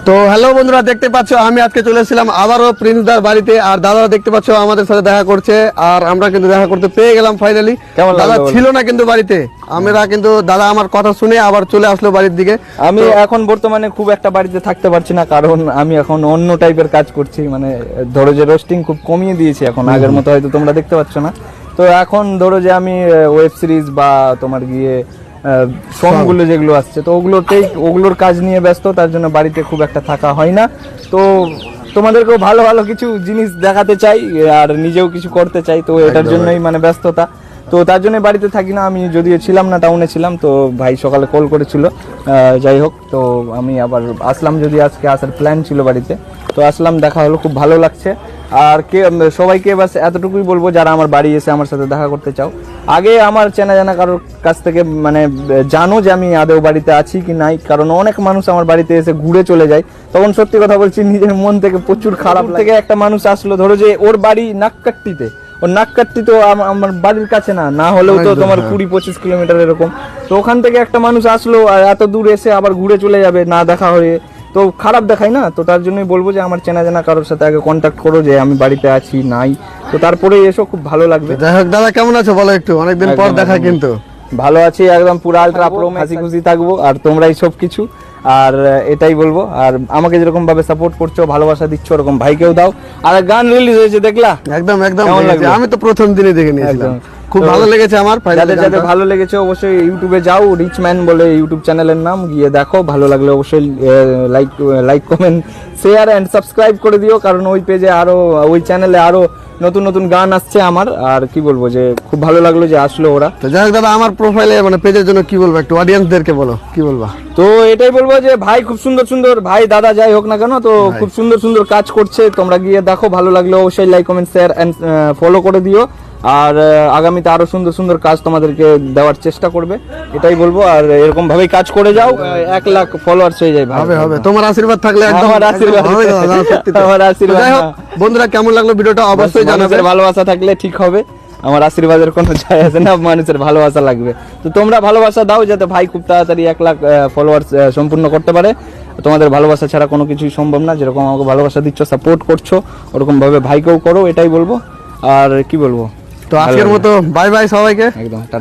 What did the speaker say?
তো হ্যালো বন্ধুরা, দেখতে পাচ্ছ আমি আজকে চলে এসেছিলাম আবারও প্রিন্স দার বাড়িতে। আর দাদা দেখতে পাচ্ছ আমাদের সাথে দেখা করছে, আর আমরা কিন্তু দেখা করতে পেয়ে গেলাম ফাইনালি। দাদা ছিল না কিন্তু বাড়িতে, আমরা কিন্তু দাদা আমার কথা শুনে আবার চলে আসলো বাড়ির দিকে। আমি এখন বর্তমানে খুব একটা বাড়িতে থাকতে পারছি না, কারণ আমি এখন অন্য টাইপের কাজ করছি। মানে ধরো যে রোস্টিং খুব কমিয়ে দিয়েছি এখন, আগের মতো হয়তো তোমরা দেখতে পাচ্ছ না। তো এখন ধরো যে আমি ওয়েব সিরিজ বা তোমার গিয়ে সংগুলো যেগুলো আসছে, তো ওগুলোর কাজ নিয়ে ব্যস্ত, তার জন্য বাড়িতে খুব একটা থাকা হয় না। তো তোমাদেরকেও ভালো ভালো কিছু জিনিস দেখাতে চাই আর নিজেও কিছু করতে চাই, তো এটার জন্যই মানে ব্যস্ততা। তো তার জন্য বাড়িতে থাকি না, আমি যদিও ছিলাম না, টাউনে ছিলাম। তো ভাই সকালে কল করেছিল, যাই হোক, তো আমি আবার আসলাম, যদি আজকে আসার প্ল্যান ছিল বাড়িতে, তো আসলাম, দেখা হলো, খুব ভালো লাগছে। আর সবাইকে বাস এতটুকুই বলবো, যারা আমার বাড়ি এসে আমার সাথে দেখা করতে চাও, আগে আমার চেনা জানা কারোর কাছ থেকে মানে জানো যে আমি আদৌ বাড়িতে আছি কি নাই। কারণ অনেক মানুষ আমার বাড়িতে এসে ঘুরে চলে যায়, তখন সত্যি কথা বলছি নিজের মন থেকে প্রচুর খারাপ থেকে। একটা মানুষ আসলো, ধরো যে ওর বাড়ি নাককাট্টিতে, ওর নাককাট্টি তো আমার বাড়ির কাছে না হলেও তো তোমার 20-25 কিলোমিটার এরকম। তো ওখান থেকে একটা মানুষ আসলো আর এত দূর এসে আবার ঘুরে চলে যাবে না দেখা হয়ে, তো খারাপ দেখায় না। তো তার জন্যই বলবো যে আমার চেনা জানা কারোর সাথে আগে কন্ট্যাক্ট করো যে আমি বাড়িতে আছি নাই, তো তারপরে এসো, খুব ভালো লাগবে। যাই হোক দাদা, কেমন আছো বলো একটু, অনেকদিন পর দেখা। কিন্তু ভালো আছি, একদম পুরো আলট্রা প্রো, হাসি খুশি থাকবো, আর তোমরাই সব কিছু। আর এটাই বলবো, আর আমাকে যেরকম ভাবে সাপোর্ট করছো, ভালোবাসা দিচ্ছ, ওরকম ভাইকেও দাও। আর গান রিলিজ হয়েছে দেখলা? একদম একদম, আমি তো প্রথম দিনই দেখে নিয়েছিলাম, খুব ভালো লেগেছে আমার। যাদের ভালো লেগেছে অবশ্যই ইউটিউবে যাও, রিচম্যান বলে ইউটিউব চ্যানেলের নাম, গিয়ে দেখো। ভালো লাগলে অবশ্যই like comment share and subscribe করে দিও, কারণ ওই পেজে আরো, ওই চ্যানেলে আরো নতুন নতুন গান আসছে আমার। আর কি বলবো, যে খুব ভালো লাগলো যে আসলো ওরা। তো যাই হোক দাদা, আমার প্রোফাইলে মানে পেজের জন্য কি বলবো, একটু অডিয়েন্সদেরকে বলো, কি বলবা? তো এটাই বলবো যে ভাই খুব সুন্দর সুন্দর, ভাই দাদা যাই হোক না কেন, তো খুব সুন্দর সুন্দর কাজ করছে, তোমরা গিয়ে দেখো। ভালো লাগলে অবশ্যই like comment share and follow করে দিও। আর আগামীতে আরো সুন্দর সুন্দর কাজ তোমাদেরকে দেওয়ার চেষ্টা করবে, এটাই বলবো। আর এরকম ভাবেই কাজ করে যাও, 1 লাখ ফলোয়ার্স হয়ে যায়। হবে তোমার আশীর্বাদ থাকলে একদম। আমার আশীর্বাদ হবে দাদা, সত্যি তো আমার আশীর্বাদ। যাই হোক বন্ধুরা, কেমন লাগলো ভিডিওটা অবশ্যই জানাবে। ভালোবাসা থাকলে ঠিক হবে, আমার আশীর্বাদের কোনো যায় আসে না, মানুষের ভালোবাসা লাগবে। তো তোমরা ভালোবাসা দাও, যাতে ভাই খুব তাড়াতাড়ি 1 লাখ ফলোয়ার্স সম্পূর্ণ করতে পারে। তোমাদের ভালোবাসা ছাড়া কোনো কিছুই সম্ভব না। যেরকম আমাকে ভালোবাসা দিচ্ছ, সাপোর্ট করছো, ওরকম ভাবে ভাইকেও করো, এটাই বলবো। আর কি বলবো, তো আজকের মতো বাই বাই সবাইকে, একদম টাটা।